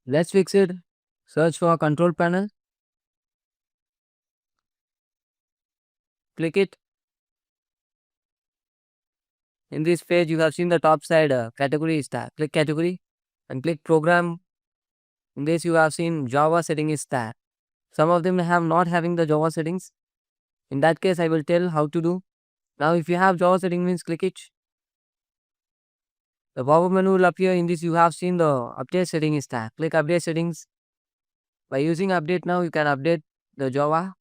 Let's fix it. Search for control panel. Click it. In this page, you have seen the top side category is tab. Click category and click program. In this, you have seen Java setting is tab. Some of them have not having the Java settings. In that case, I will tell how to do. Now, if you have Java setting means click it. The pop-up menu will appear. In this, you have seen the update setting is tab. Click update settings. By using update now, you can update the Java.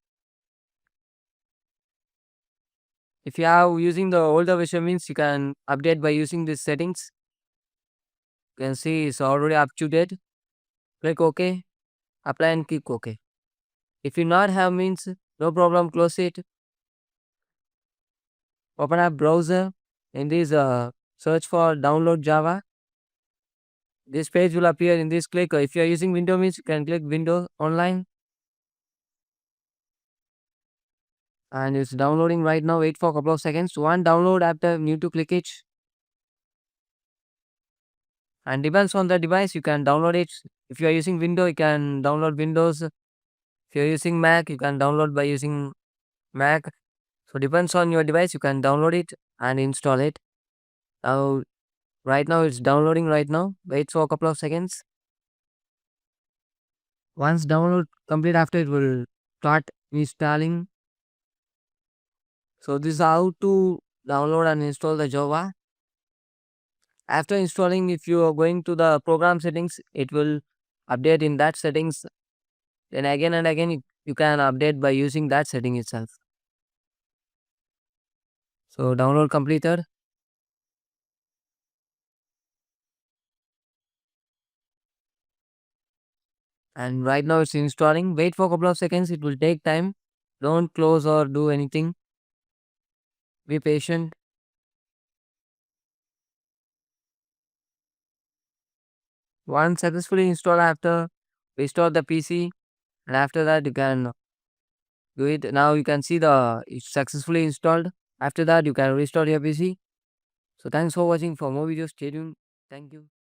If you are using the older version means you can update by using these settings. You can see it's already up to date. Click OK. Apply and click OK. If you not have means no problem, close it. Open up browser. In this search for download Java. This page will appear. In this click. If you are using window means you can click window online. And it's downloading right now. Wait for a couple of seconds. One download after need to click it. And depends on the device, you can download it. If you are using Windows, you can download Windows. If you're using Mac, you can download by using Mac. So depends on your device, you can download it and install it. Now, right now it's downloading right now. Wait for a couple of seconds. Once download complete, after it will start installing. So this is how to download and install the Java. After installing, if you are going to the program settings, it will update in that settings. Then again and again, you can update by using that setting itself. So download completed. And right now it's installing. Wait for a couple of seconds. It will take time. Don't close or do anything. Be patient. Once successfully installed, after restore the PC, and after that you can do it. Now you can see it's successfully installed. After that you can restore your PC. So thanks for watching. For more videos, stay tuned. Thank you.